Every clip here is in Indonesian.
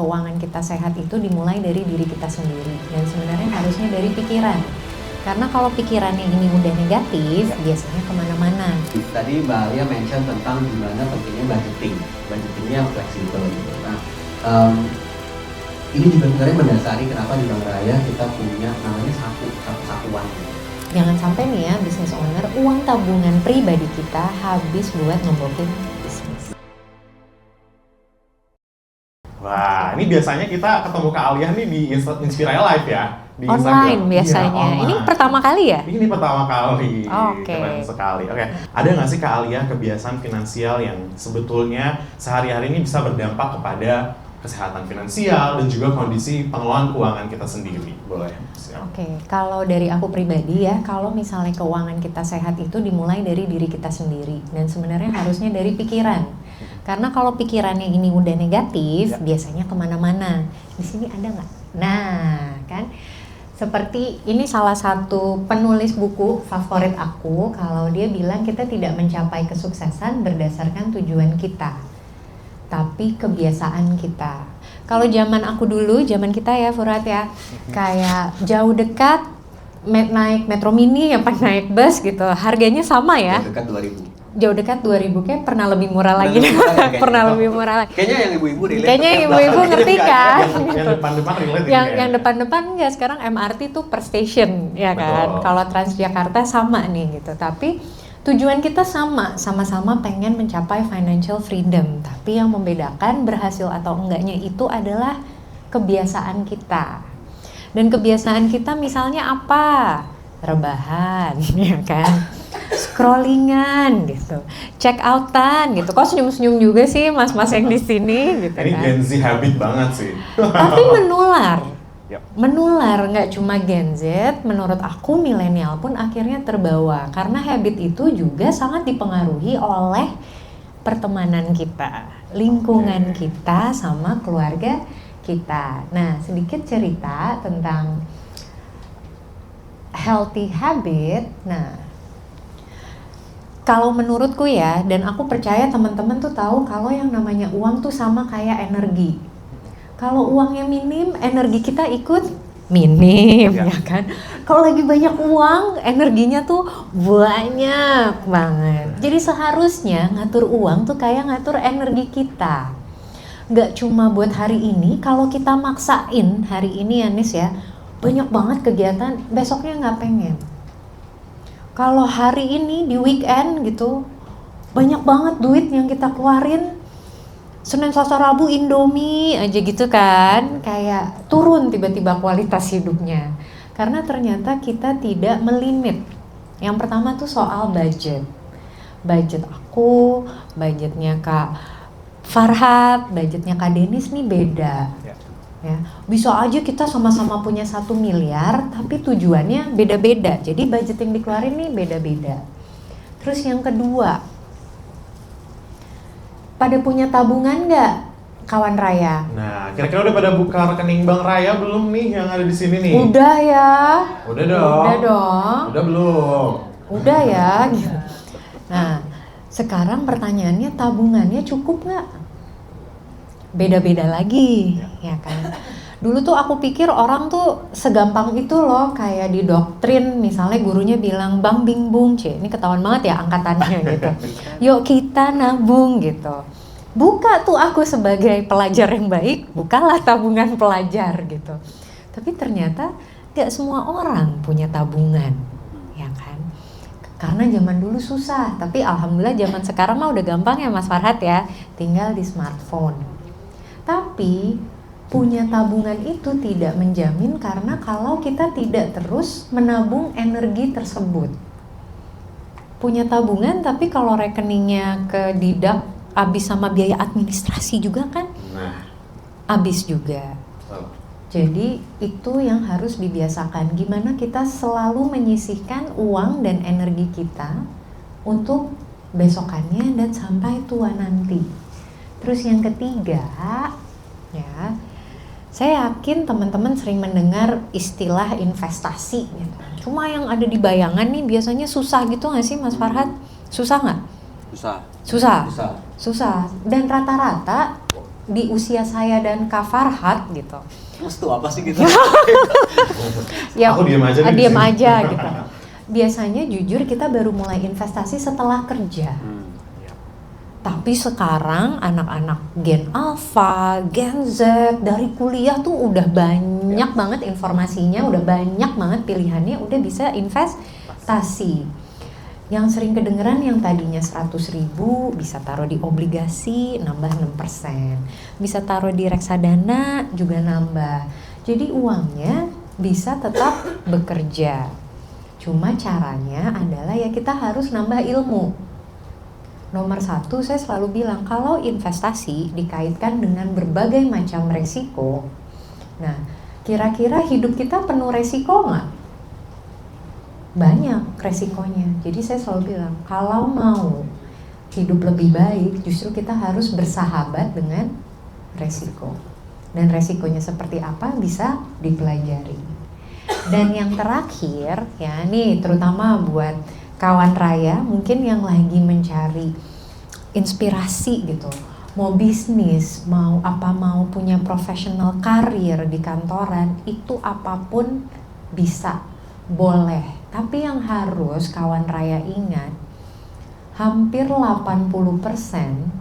keuangan kita sehat itu dimulai dari diri kita sendiri dan sebenarnya harusnya dari pikiran. Karena kalau pikirannya ini udah negatif, biasanya kemana-mana. Tadi Mbak Alia mention tentang gimana pentingnya budgetingnya yang fleksibel gitu. Nah, ini juga sebenarnya mendasari kenapa di Bank Raya kita punya namanya satu satuan. Jangan sampai nih ya, business owner, uang tabungan pribadi kita habis buat ngebokin bisnis. Wah, ini biasanya kita ketemu Kak Alia nih di Inspiraya Live ya? Di Online Instagram. biasanya. Iya, online. Ini pertama kali ya? Ini pertama kali. Oke. Keren sekali. Oke. Ada nggak sih Kak Alia kebiasaan finansial yang sebetulnya sehari-hari ini bisa berdampak kepada kesehatan finansial dan juga kondisi pengelolaan keuangan kita sendiri? Boleh. Oke, kalau dari aku pribadi ya, kalau misalnya keuangan kita sehat itu dimulai dari diri kita sendiri dan sebenarnya harusnya dari pikiran. Karena kalau pikirannya ini udah negatif, biasanya kemana-mana. Di sini ada nggak? Nah, kan? Seperti ini salah satu penulis buku favorit aku, kalau dia bilang kita tidak mencapai kesuksesan berdasarkan tujuan kita, tapi kebiasaan kita. Kalau zaman aku dulu, zaman kita ya Furat ya, kayak jauh dekat naik metro mini apa naik bus gitu, harganya sama ya. Jauh dekat 2000 kayak pernah lebih murah lagi. Pernah lebih murah lagi. Kayaknya yang ibu-ibu relate. Kayaknya ibu-ibu ngerti kan? Yang depan-depan relate. Yang depan-depan enggak, sekarang MRT tuh per station ya kan. Kalau Transjakarta sama nih gitu. Tapi tujuan kita sama-sama pengen mencapai financial freedom. Tapi yang membedakan berhasil atau enggaknya itu adalah kebiasaan kita. Dan kebiasaan kita misalnya apa? Rebahan, ya kan? Scrollingan gitu, check outan gitu. Kok senyum-senyum juga sih mas-mas yang di sini gitu. Ini kan? Gen Z habit banget sih. Tapi menular nggak cuma Gen Z. Menurut aku milenial pun akhirnya terbawa karena habit itu juga sangat dipengaruhi oleh pertemanan kita, lingkungan kita sama keluarga kita. Nah, sedikit cerita tentang healthy habit. Nah, kalau menurutku ya, dan aku percaya teman-teman tuh tahu kalau yang namanya uang tuh sama kayak energi. Kalau uangnya minim, energi kita ikut minim, ya kan? Kalau lagi banyak uang, energinya tuh banyak banget. Jadi seharusnya ngatur uang tuh kayak ngatur energi kita. Nggak cuma buat hari ini, kalau kita maksain hari ini ya Nis ya, banyak banget kegiatan, besoknya nggak pengen. Kalau hari ini di weekend gitu, banyak banget duit yang kita keluarin, Senin, Selasa, Rabu Indomie aja gitu kan, kayak turun tiba-tiba kualitas hidupnya. Karena ternyata kita tidak melimit. Yang pertama tuh soal budget. Budget aku, budgetnya Kak Farhat, budgetnya Kak Denis nih beda. Ya, bisa aja kita sama-sama punya 1 miliar tapi tujuannya beda-beda, jadi budget yang dikeluarin nih beda-beda. Terus yang kedua, pada punya tabungan nggak kawan Raya? Nah, kira-kira udah pada buka rekening Bank Raya belum nih yang ada di sini nih? Udah ya. Udah dong. Udah dong. Udah belum? Udah ya. Nah, sekarang pertanyaannya tabungannya cukup nggak? Beda-beda lagi, ya kan. Dulu tuh aku pikir orang tuh segampang itu loh, kayak di doktrin misalnya gurunya bilang bang bing bung, ini ketahuan banget ya angkatannya gitu. Yuk kita nabung gitu. Buka tuh aku sebagai pelajar yang baik, bukalah tabungan pelajar gitu. Tapi ternyata gak semua orang punya tabungan, ya kan. Karena zaman dulu susah, tapi alhamdulillah zaman sekarang mah udah gampang ya Mas Farhat ya, tinggal di smartphone. Tapi punya tabungan itu tidak menjamin karena kalau kita tidak terus menabung energi tersebut. Punya tabungan tapi kalau rekeningnya ke didak habis sama biaya administrasi juga kan? Nah, habis juga. Jadi itu yang harus dibiasakan. Gimana kita selalu menyisihkan uang dan energi kita untuk besokannya dan sampai tua nanti. Terus yang ketiga, ya, saya yakin teman-teman sering mendengar istilah investasi gitu. Cuma yang ada di bayangan nih biasanya susah gitu nggak sih Mas Farhat? Susah nggak? Susah. Susah. Dan rata-rata di usia saya dan Kak Farhat gitu. Terus tuh apa sih gitu? Ya, Aku diem aja nih di diem sini. aja gitu. Biasanya jujur kita baru mulai investasi setelah kerja. Tapi sekarang anak-anak Gen Alpha, Gen Z dari kuliah tuh udah banyak banget informasinya, udah banyak banget pilihannya, udah bisa investasi. Yang sering kedengeran yang tadinya 100.000 bisa taruh di obligasi nambah 6%. Bisa taruh di reksadana juga nambah. Jadi uangnya bisa tetap bekerja. Cuma caranya adalah ya kita harus nambah ilmu. Nomor 1 saya selalu bilang kalau investasi dikaitkan dengan berbagai macam resiko. Nah, kira-kira hidup kita penuh resiko nggak? Banyak resikonya. Jadi saya selalu bilang kalau mau hidup lebih baik justru kita harus bersahabat dengan resiko. Dan resikonya seperti apa bisa dipelajari. Dan yang terakhir ya nih terutama buat kawan raya mungkin yang lagi mencari inspirasi gitu, mau bisnis, mau punya professional karir di kantoran, itu apapun bisa, boleh. Tapi yang harus kawan raya ingat, hampir 80%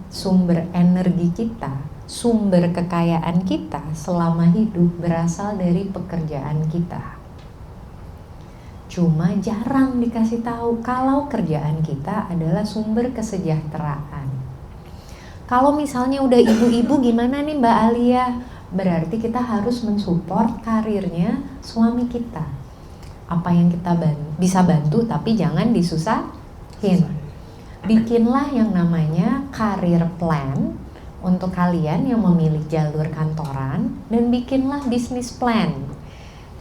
sumber energi kita, sumber kekayaan kita selama hidup berasal dari pekerjaan kita. Cuma jarang dikasih tahu kalau kerjaan kita adalah sumber kesejahteraan. Kalau misalnya udah ibu-ibu gimana nih Mbak Alia? Berarti kita harus mensupport karirnya suami kita. Apa yang kita bisa bantu tapi jangan disusahin. Bikinlah yang namanya career plan untuk kalian yang memilih jalur kantoran dan bikinlah bisnis plan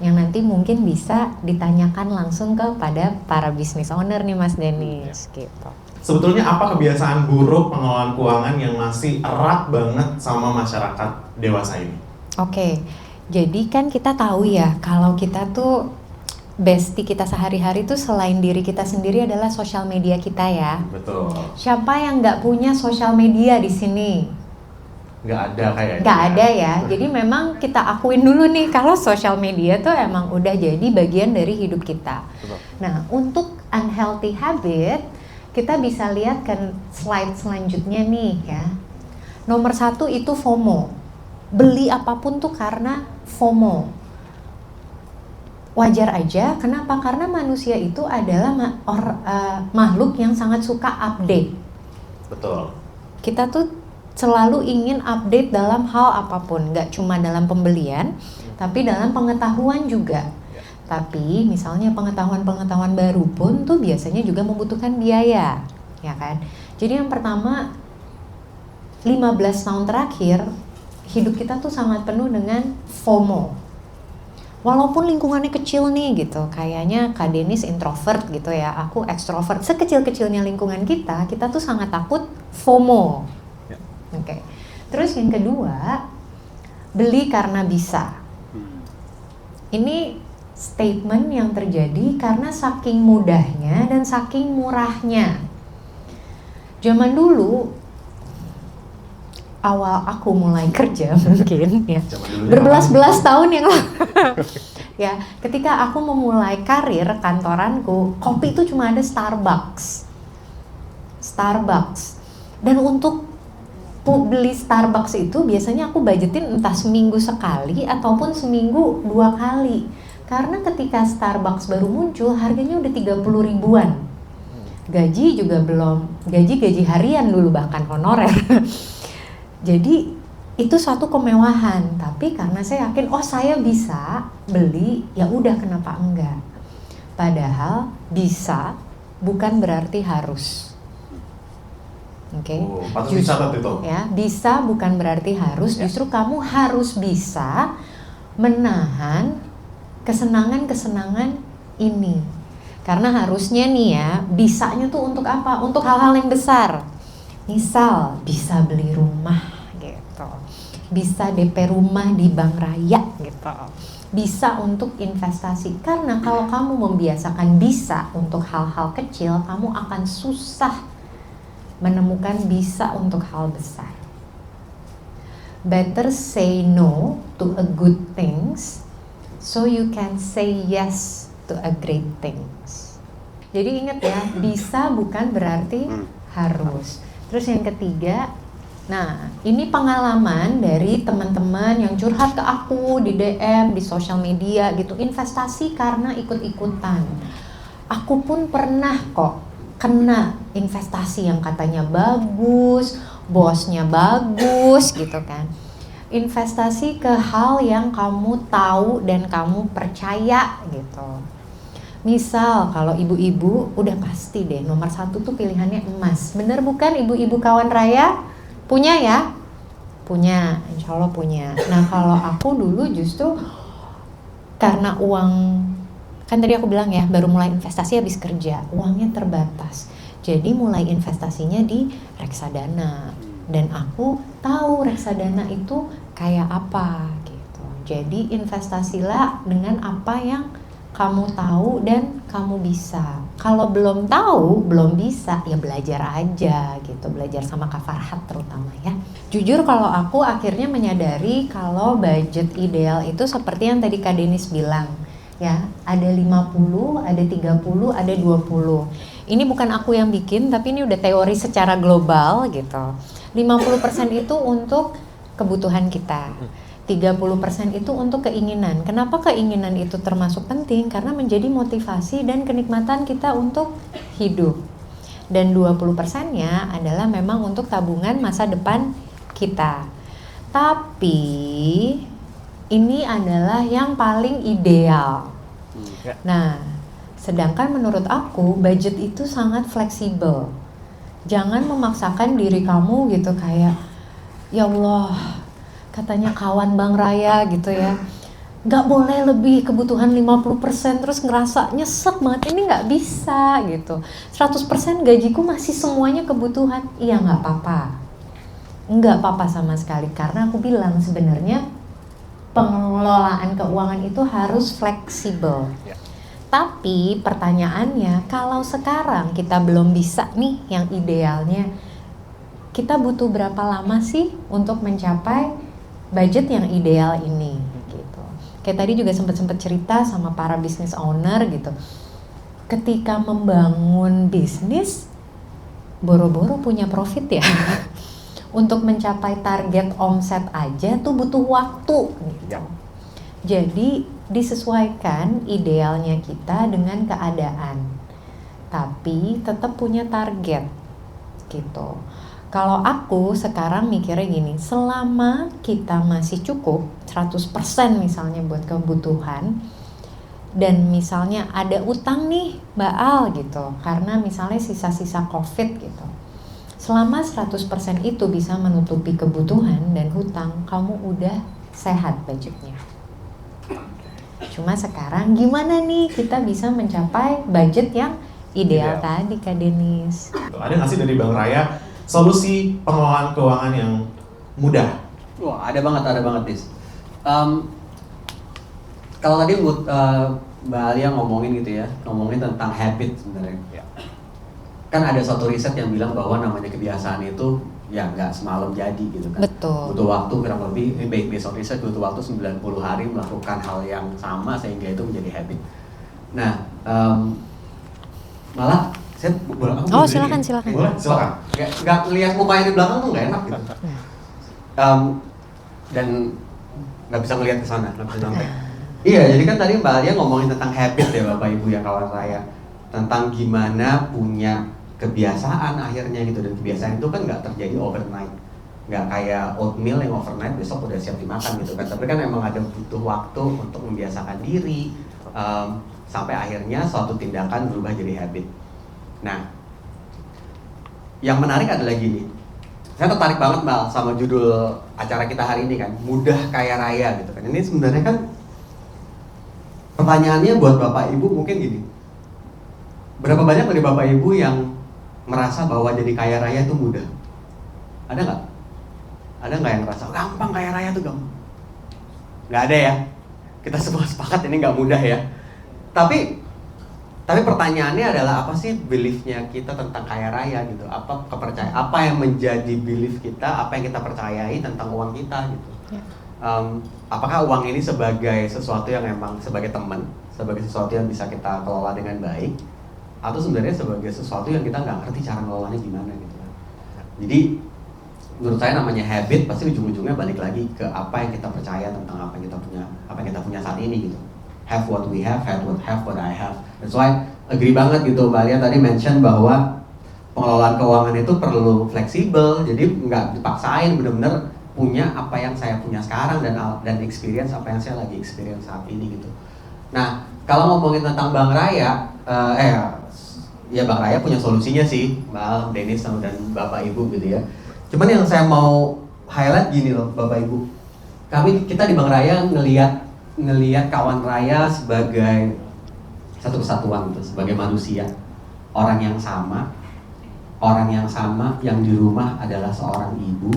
yang nanti mungkin bisa ditanyakan langsung kepada para business owner nih Mas Dennis gitu. Sebetulnya apa kebiasaan buruk pengelolaan keuangan yang masih erat banget sama masyarakat dewasa ini? Oke, jadi kan kita tahu ya kalau kita tuh bestie kita sehari-hari tuh selain diri kita sendiri adalah sosial media kita ya. Betul. Siapa yang nggak punya sosial media di sini? Nggak ada kayaknya. Nggak ada ya. Jadi memang kita akuin dulu nih kalau sosial media tuh emang udah jadi bagian dari hidup kita. Betul. Nah, untuk unhealthy habit kita bisa lihat kan slide selanjutnya nih ya. Nomor 1 itu FOMO. Beli apapun tuh karena FOMO. Wajar aja, kenapa? Karena manusia itu adalah makhluk yang sangat suka update. Betul. Kita tuh selalu ingin update dalam hal apapun, nggak cuma dalam pembelian, tapi dalam pengetahuan juga. Tapi misalnya pengetahuan baru pun tuh biasanya juga membutuhkan biaya, ya kan? Jadi yang pertama, 15 tahun terakhir, hidup kita tuh sangat penuh dengan FOMO. Walaupun lingkungannya kecil nih gitu, kayaknya Kak Denis introvert gitu ya, aku ekstrovert. Sekecil-kecilnya lingkungan kita tuh sangat takut FOMO. Oke. Terus yang kedua, beli karena bisa. Ini statement yang terjadi karena saking mudahnya dan saking murahnya. Zaman dulu, awal aku mulai kerja mungkin ya, berbelas-belas tahun yang lalu ya, ketika aku memulai karir kantoranku, kopi itu cuma ada Starbucks. Dan untuk beli Starbucks itu biasanya aku budgetin entah seminggu sekali ataupun seminggu 2 kali. Karena ketika Starbucks baru muncul harganya udah 30 ribuan. Gaji juga belum, gaji harian dulu bahkan honorer. Jadi itu suatu kemewahan, tapi karena saya yakin saya bisa beli, ya udah kenapa enggak. Padahal bisa bukan berarti harus. Oke. Patut dicatat itu. Ya, bisa bukan berarti harus, justru kamu harus bisa menahan kesenangan-kesenangan ini. Karena harusnya nih ya, bisanya tuh untuk apa? Untuk hal-hal yang besar. Misal bisa beli rumah gitu, bisa DP rumah di bank raya gitu, bisa untuk investasi. Karena kalau kamu membiasakan bisa untuk hal-hal kecil, kamu akan susah menemukan bisa untuk hal besar. Better say no to a good things so you can say yes to a great things. Jadi ingat ya, bisa bukan berarti harus. Terus yang ketiga, nah ini pengalaman dari teman-teman yang curhat ke aku di DM, di sosial media gitu, investasi karena ikut-ikutan. Aku pun pernah kok kena investasi yang katanya bagus, bosnya bagus gitu kan. Investasi ke hal yang kamu tahu dan kamu percaya gitu. Misal kalau ibu-ibu udah pasti deh nomor 1 tuh pilihannya emas. Bener bukan ibu-ibu kawan Raya? Punya ya? Punya, insya Allah punya. Nah kalau aku dulu justru karena uang, kan tadi aku bilang ya baru mulai investasi habis kerja, uangnya terbatas. Jadi mulai investasinya di reksadana. Dan aku tahu reksadana itu kayak apa gitu. Jadi investasilah dengan apa yang kamu tahu dan kamu bisa. Kalau belum tahu, belum bisa, ya belajar aja gitu. Belajar sama Kak Farhat terutama ya. Jujur kalau aku akhirnya menyadari kalau budget ideal itu seperti yang tadi Kak Denis bilang. Ya, ada 50, ada 30, ada 20. Ini bukan aku yang bikin, tapi ini udah teori secara global gitu. 50% itu untuk kebutuhan kita. 30% itu untuk keinginan. Kenapa keinginan itu termasuk penting? Karena menjadi motivasi dan kenikmatan kita untuk hidup. Dan 20%-nya adalah memang untuk tabungan masa depan kita. Tapi ini adalah yang paling ideal. Nah, sedangkan menurut aku budget itu sangat fleksibel. Jangan memaksakan diri kamu gitu kayak, ya Allah, katanya kawan Bang Raya gitu ya, nggak boleh lebih kebutuhan 50%, terus ngerasa nyesek banget, ini nggak bisa gitu. 100% gajiku masih semuanya kebutuhan, iya nggak apa-apa. Nggak apa-apa sama sekali, karena aku bilang sebenarnya pengelolaan keuangan itu harus fleksibel. Tapi pertanyaannya, kalau sekarang kita belum bisa nih yang idealnya, kita butuh berapa lama sih untuk mencapai budget yang ideal ini gitu. Kayak tadi juga sempat cerita sama para business owner gitu. Ketika membangun bisnis, boro-boro punya profit ya. Untuk mencapai target omset aja tuh butuh waktu gitu. Jadi disesuaikan idealnya kita dengan keadaan. Tapi tetap punya target gitu. Kalau aku sekarang mikirnya gini, selama kita masih cukup 100% misalnya buat kebutuhan, dan misalnya ada utang nih Mbak Al gitu, karena misalnya sisa-sisa COVID gitu. Selama 100% itu bisa menutupi kebutuhan dan hutang, kamu udah sehat budgetnya. Cuma sekarang gimana nih kita bisa mencapai budget yang ideal tadi Kak Denis? Ada nggak sih dari Bang Raya solusi pengelolaan keuangan yang mudah? Wah, ada banget Dis. Kalau tadi Mbak Alia ngomongin gitu ya, ngomongin tentang habit sebenarnya. Kan ada suatu riset yang bilang bahwa namanya kebiasaan itu ya nggak semalam jadi gitu kan. Betul. Butuh waktu kurang lebih, ini based on riset, butuh waktu 90 hari melakukan hal yang sama sehingga itu menjadi habit. Nah, malah saya boleh silakan. Boleh, silakan. Nggak lihat mukanya di belakang tuh nggak enak gitu. Dan nggak bisa ngelihat ke sana, nggak bisa sampai. Iya, jadi kan tadi Mbak Alia ngomongin tentang habit ya Bapak Ibu ya kawan saya, tentang gimana punya kebiasaan akhirnya gitu, dan kebiasaan itu kan nggak terjadi overnight, nggak kayak oatmeal yang overnight besok udah siap dimakan gitu kan, tapi kan memang ada butuh waktu untuk membiasakan diri sampai akhirnya suatu tindakan berubah jadi habit. Nah, yang menarik adalah gini, saya tertarik banget Mbak sama judul acara kita hari ini kan, mudah kaya raya gitu kan. Ini sebenarnya kan pertanyaannya buat Bapak Ibu mungkin gini, berapa banyak dari Bapak Ibu yang merasa bahwa jadi kaya raya itu mudah? Ada nggak? Ada nggak yang merasa gampang kaya raya itu gampang? Nggak ada ya? Kita semua sepakat ini nggak mudah ya. Tapi Tapi pertanyaannya adalah apa sih beliefnya kita tentang kaya raya gitu? Apa kepercayaan? Apa yang menjadi belief kita? Apa yang kita percayai tentang uang kita gitu? Ya. Apakah uang ini sebagai sesuatu yang memang sebagai teman, sebagai sesuatu yang bisa kita kelola dengan baik, atau sebenarnya sebagai sesuatu yang kita nggak ngerti cara ngelolanya gimana gitu? Jadi menurut saya namanya habit pasti ujung-ujungnya balik lagi ke apa yang kita percaya tentang apa yang kita punya saat ini gitu. Have what we have what I have. That's why agree banget gitu, Mbak Alia tadi mention bahwa pengelolaan keuangan itu perlu fleksibel, jadi nggak dipaksain, bener-bener punya apa yang saya punya sekarang dan experience apa yang saya lagi experience saat ini gitu. Nah, kalau ngomongin tentang Bank Raya, ya Bank Raya punya solusinya sih, Mbak Al, Dennis dan Bapak Ibu gitu ya. Cuman yang saya mau highlight gini loh, Bapak Ibu. Kita di Bank Raya ngelihat kawan raya sebagai satu kesatuan gitu, sebagai manusia, orang yang sama yang di rumah adalah seorang ibu,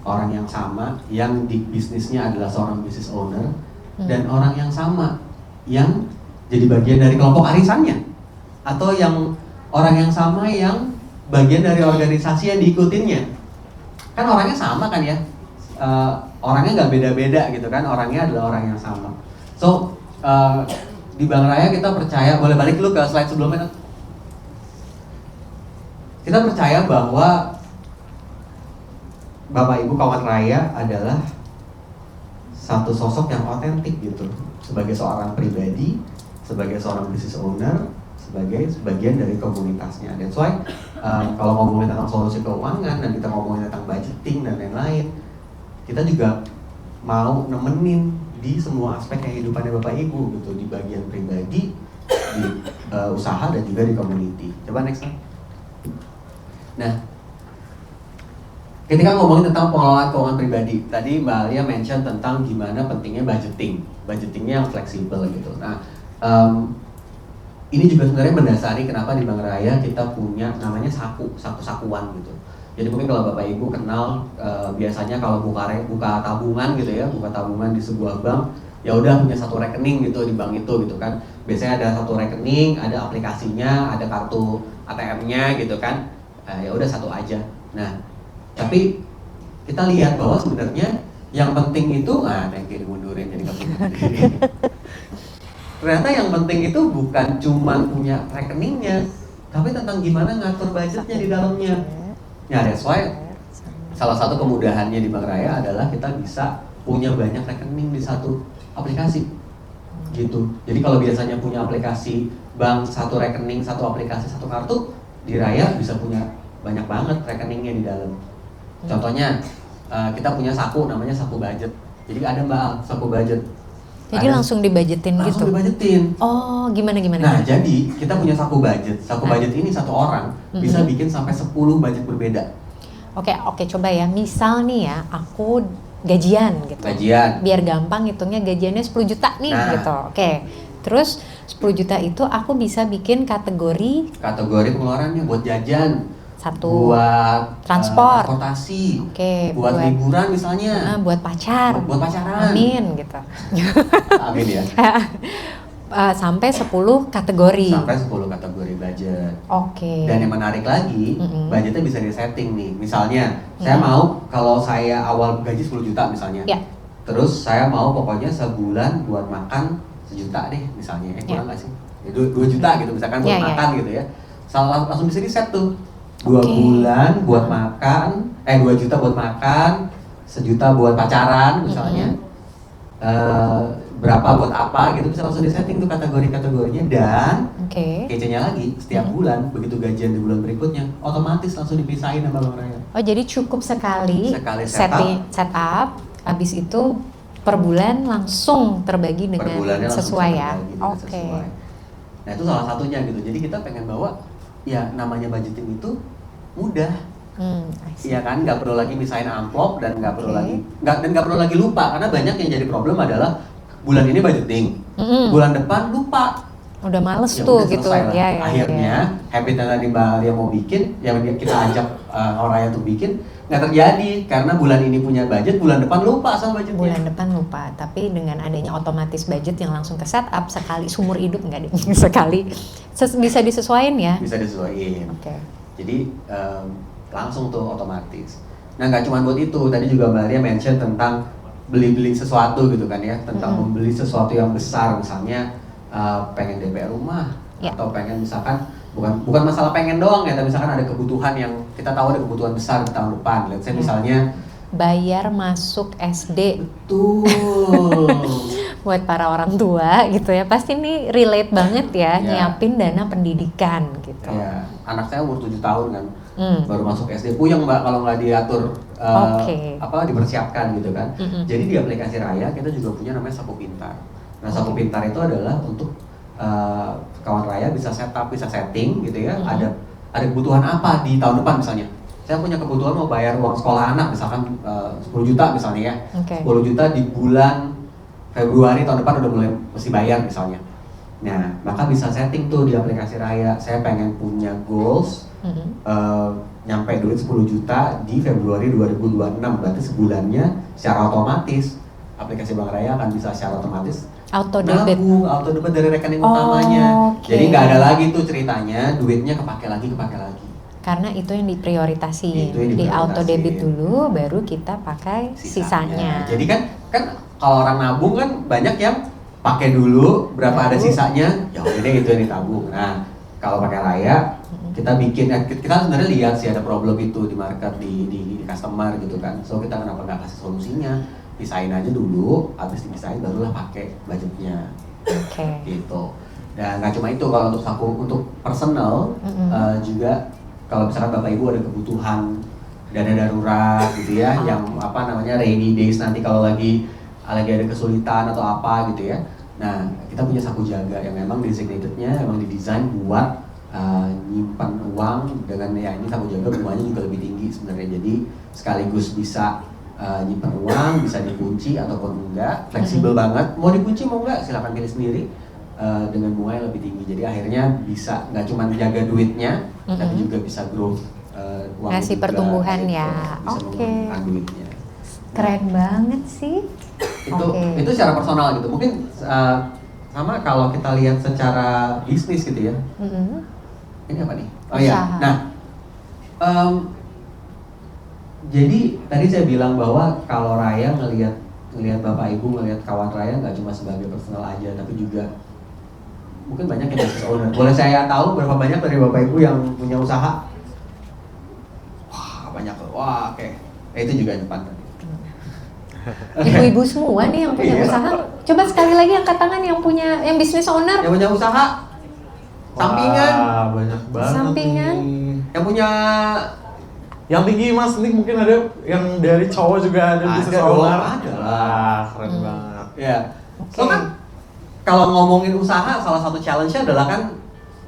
orang yang sama yang di bisnisnya adalah seorang business owner, dan orang yang sama yang jadi bagian dari kelompok arisannya, atau yang orang yang sama yang bagian dari organisasi yang diikutinnya. Kan orangnya sama kan ya, orangnya nggak beda-beda gitu kan, orangnya adalah orang yang sama. So di Bank Raya kita percaya, boleh balik dulu ke slide sebelumnya. Kita percaya bahwa Bapak Ibu kawan raya adalah satu sosok yang otentik gitu, sebagai seorang pribadi, sebagai seorang business owner, sebagai sebagian dari komunitasnya. That's why kalau ngomongin tentang solusi keuangan dan kita ngomongin tentang budgeting dan lain-lain, kita juga mau nemenin di semua aspek kehidupannya Bapak Ibu gitu, di bagian pribadi, di usaha dan juga di community. Coba next slide. Nah, ketika ngomongin tentang pengelolaan keuangan pribadi, tadi Mbak Alia mention tentang gimana pentingnya budgetingnya yang fleksibel gitu. Nah, ini juga sebenarnya mendasari kenapa di Bank Raya kita punya namanya sakuan gitu. Jadi mungkin kalau Bapak Ibu kenal, biasanya kalau buka tabungan gitu ya, buka tabungan di sebuah bank, ya udah punya satu rekening gitu di bank itu gitu kan. Biasanya ada satu rekening, ada aplikasinya, ada kartu ATM-nya gitu kan. Ya udah satu aja. Nah, tapi kita lihat bahwa sebenarnya yang penting itu, yang kiri mundurin jadi nggak mundurin. Ternyata yang penting itu bukan cuma punya rekeningnya, tapi tentang gimana ngatur budgetnya di dalamnya. Ya, that's why salah satu kemudahannya di Bank Raya adalah kita bisa punya banyak rekening di satu aplikasi, gitu. Jadi kalau biasanya punya aplikasi bank satu rekening, satu aplikasi, satu kartu, di Raya bisa punya banyak banget rekeningnya di dalam. Contohnya kita punya saku namanya saku budget. Jadi ada Mbak Al, saku budget. Jadi langsung dibajetin gitu? Langsung dibajetin. Oh, gimana? Nah, jadi kita punya saku budget. Saku budget ini satu orang bisa bikin sampai 10 budget berbeda. Oke, coba ya. Misal nih ya, aku gajian gitu. Biar gampang hitungnya gajiannya 10 juta nih gitu. Oke. Terus 10 juta itu aku bisa bikin kategori pengeluarannya buat jajan, buat transportasi, buat liburan misalnya, buat pacaran, amin gitu. Amin ya. Sampai 10 kategori. Sampai 10 kategori budget. Oke. Dan yang menarik lagi, budgetnya bisa disetting nih. Misalnya, saya mau kalau saya awal gaji 10 juta misalnya. Terus saya mau pokoknya sebulan buat makan 1 juta deh misalnya. Kurang nggak sih? 2 juta gitu misalkan buat makan gitu ya. Langsung bisa di-set tuh. 2 bulan buat makan, 2 juta buat makan, 1 juta buat pacaran misalnya, berapa buat apa gitu, bisa langsung disetting tuh kategori-kategorinya. Dan kecenya lagi, setiap bulan begitu gajian di bulan berikutnya otomatis langsung dipisahin sama Bank Raya. Oh, jadi cukup sekali setup, habis itu per bulan langsung terbagi dengan sesuai ya. Sesuai. Nah, itu salah satunya gitu. Jadi kita pengen bawa ya namanya budgeting itu mudah, iya kan, nggak perlu lagi misahin amplop dan nggak perlu lagi lupa, karena banyak yang jadi problem adalah bulan ini budgeting, bulan depan lupa, Udah males ya tuh udah gitu. selesai lah. Ya, Akhirnya habit yang tadi Mbak Alia mau bikin, yang kita ajak orang Raya untuk bikin, nggak terjadi karena bulan ini punya budget, bulan depan lupa sama budgetnya. Bulan depan lupa, tapi dengan adanya otomatis budget yang langsung ke setup sekali seumur hidup enggak deh, sekali bisa disesuaikan ya. Bisa disesuaikan. Oke. Jadi langsung tuh otomatis. Nah nggak cuma buat itu, tadi juga Mbak Alia mention tentang beli-beli sesuatu gitu kan ya, tentang membeli sesuatu yang besar, misalnya pengen DP rumah, atau pengen misalkan bukan masalah pengen doang ya, tapi misalkan ada kebutuhan yang kita tahu ada kebutuhan besar di tahun depan. Let's say misalnya bayar masuk SD. Betul. Buat para orang tua gitu ya, pasti ini relate banget ya, Ya. nyiapin dana pendidikan gitu. Ya, anak saya umur 7 tahun kan, baru masuk SD, puyeng Mbak kalau nggak diatur dipersiapkan gitu kan. Jadi di aplikasi Raya kita juga punya namanya Saku Pintar. Nah Saku Pintar itu adalah untuk kawan Raya bisa setup, bisa setting gitu ya. Ada kebutuhan apa di tahun depan misalnya. Saya punya kebutuhan mau bayar uang sekolah anak misalkan 10 juta misalnya ya. 10 juta di bulan Februari tahun depan udah mulai mesti bayar misalnya. Nah, maka bisa setting tuh di aplikasi Raya. Saya pengen punya goals nyampe duit 10 juta di Februari 2026. Berarti sebulannya secara otomatis aplikasi Bank Raya akan bisa secara otomatis auto debit dari rekening utamanya. Jadi nggak ada lagi tuh ceritanya duitnya kepake lagi. Karena itu yang diprioritaskan. Itu yang Di auto debit diprioritaskan. dulu, baru kita pakai sisanya. Jadi kan kalau orang nabung kan banyak yang pakai dulu berapa ada sisanya, ya udah deh itu yang ditabung. Nah kalau pakai Raya kita bikin, kita sebenarnya lihat sih ada problem itu di market, di customer gitu kan. So kita kenapa nggak kasih solusinya? Desain aja dulu, habis didesain barulah pakai budgetnya. Gitu. Dan nggak cuma itu, kalau untuk personal juga kalau misalkan Bapak Ibu ada kebutuhan dana darurat gitu ya, yang rainy days nanti kalau lagi ada kesulitan atau apa gitu ya. Nah, kita punya Saku Jaga yang memang designated-nya memang didesain buat nyimpan uang dengan ya ini Saku Jaga bunganya juga lebih tinggi sebenarnya. Jadi sekaligus bisa nyimpan uang, bisa dikunci ataupun enggak, fleksibel banget. Mau dikunci mau enggak silakan pilih sendiri. Dengan bunga yang lebih tinggi, jadi akhirnya bisa nggak cuma jaga duitnya, tapi juga bisa growth uang ngasih juga, pertumbuhan gitu. ya. Bisa mengembangkan duitnya. Keren banget sih. Itu secara personal gitu. Mungkin sama kalau kita lihat secara bisnis gitu ya. Ini apa nih? Oh iya. Nah, jadi tadi saya bilang bahwa kalau Raya ngelihat Bapak Ibu, ngelihat kawan Raya nggak cuma sebagai personal aja, tapi juga mungkin banyak yang business owner. Boleh saya tahu berapa banyak dari Bapak Ibu yang punya usaha? Wah banyak. Wah oke. Itu juga depan tadi. Ibu-ibu semua nih yang punya usaha. Coba sekali lagi angkat tangan yang bisnis owner. Yang punya usaha. Sampingan. Wah, banyak banget. Sampingan. Nih. Yang punya yang tinggi Mas, ini mungkin ada yang dari cowok juga ada bisnis owner. Ada lah. Wah, keren banget. Ya. So kan kalau ngomongin usaha, salah satu challenge-nya adalah kan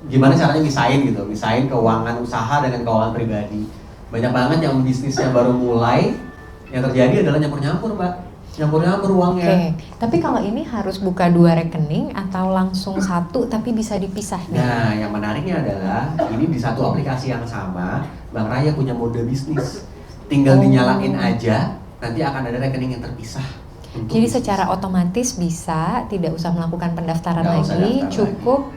gimana caranya misahin keuangan usaha dengan keuangan pribadi. Banyak banget yang bisnisnya baru mulai, yang terjadi adalah nyampur-nyampur Mbak. Nyampur-nyampur uangnya. Tapi kalau ini harus buka 2 rekening atau langsung satu tapi bisa dipisah nih? Nah, yang menariknya adalah ini di satu aplikasi yang sama, Bank Raya punya mode bisnis. Tinggal dinyalain aja, nanti akan ada rekening yang terpisah. Jadi secara otomatis bisa, tidak usah melakukan pendaftaran lagi, cukup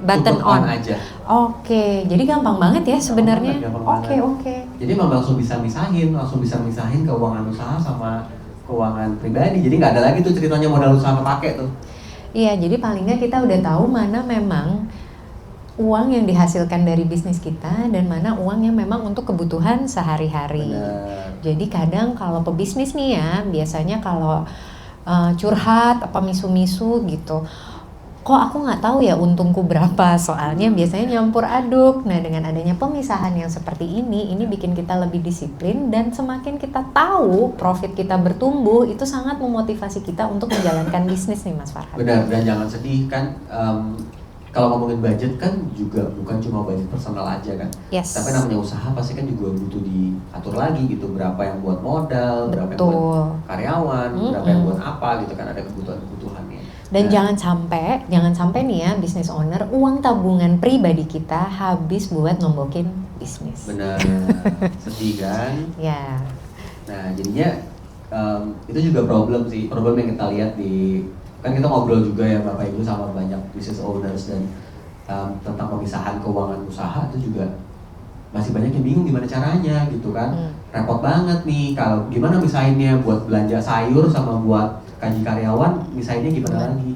button on aja. Oke, jadi gampang banget ya sebenarnya. Oke. Jadi memang langsung bisa misahin keuangan usaha sama keuangan pribadi. Jadi nggak ada lagi tuh ceritanya modal usaha kepake tuh. Iya, jadi paling nggak kita udah tahu mana memang uang yang dihasilkan dari bisnis kita dan mana uang yang memang untuk kebutuhan sehari-hari. Jadi kadang kalau pebisnis nih ya, biasanya kalau curhat apa misu-misu gitu, kok aku nggak tahu ya untungku berapa, soalnya biasanya nyampur aduk. Nah dengan adanya pemisahan yang seperti ini bikin kita lebih disiplin, dan semakin kita tahu profit kita bertumbuh, itu sangat memotivasi kita untuk menjalankan bisnis nih Mas Farhan. Benar, dan jangan sedih kan, kalau ngomongin budget kan juga bukan cuma budget personal aja kan. Yes. Tapi namanya usaha pasti kan juga butuh diatur lagi gitu, berapa yang buat modal, berapa yang buat karyawan, berapa yang buat apa gitu kan, ada kebutuhan-kebutuhannya. Dan Nah. jangan sampai nih ya business owner, uang tabungan pribadi kita habis buat nombokin bisnis. Benar, sedih kan? Ya. Nah jadinya itu juga problem yang kita lihat kan kita ngobrol juga ya Bapak Ibu sama banyak business owners dan tentang pemisahan keuangan usaha itu juga masih banyak yang bingung gimana caranya gitu kan. Repot banget nih kalau gimana misahinnya buat belanja sayur sama buat gaji karyawan, misahinnya gimana lagi.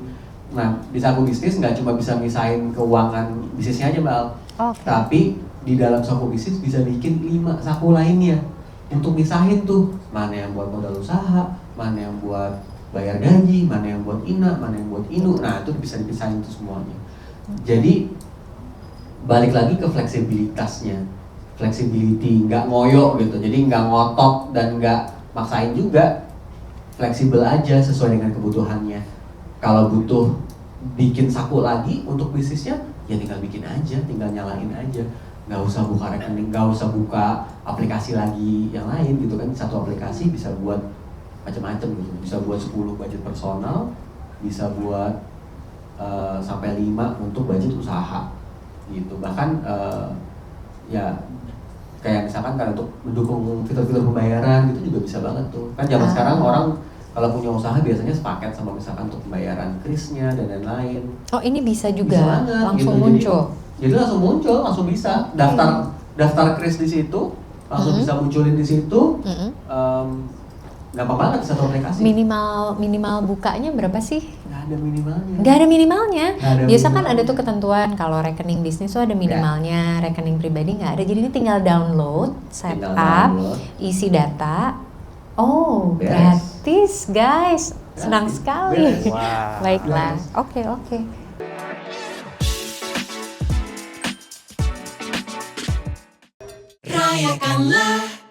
Nah di Saku Bisnis nggak cuma bisa misahin keuangan bisnisnya aja Mbak Al, tapi di dalam Saku Bisnis bisa bikin 5 saku lainnya untuk misahin tuh mana yang buat modal usaha, mana yang buat bayar gaji, mana yang buat ina, mana yang buat inu. Nah itu bisa dipisahin tuh semuanya. Jadi balik lagi ke fleksibilitasnya, flexibility, nggak ngoyo gitu, jadi nggak ngotot dan nggak maksain juga, fleksibel aja sesuai dengan kebutuhannya. Kalau butuh bikin saku lagi untuk bisnisnya, ya tinggal bikin aja, tinggal nyalain aja, nggak usah buka rekening, nggak usah buka aplikasi lagi yang lain gitu kan. Satu aplikasi bisa buat macam-macam gitu, bisa buat 10 budget personal, bisa buat sampai 5 untuk budget usaha gitu. Bahkan ya kayak misalkan kan untuk mendukung fitur-fitur pembayaran gitu juga bisa banget tuh. Kan zaman sekarang orang kalau punya usaha biasanya sepaket sama misalkan untuk pembayaran krisnya dan lain-lain. Oh ini bisa juga, Bisa banget, langsung gitu. muncul. Jadi langsung muncul, langsung bisa daftar kris di situ, langsung bisa munculin di situ. Gampang banget di satu aplikasi. Minimal bukanya berapa sih? Nggak ada minimalnya. Nggak ada minimalnya. Nggak ada Biasa kan minimalnya. ada tuh ketentuan kalau rekening bisnis tuh ada minimalnya, rekening pribadi nggak ada. Jadi ini tinggal download, Tinggal setup, download. isi data. Oh, Beres. gratis guys. Senang Gratis. sekali. Beres. Wah. Baiklah. Beres. Oke. Rayakanlah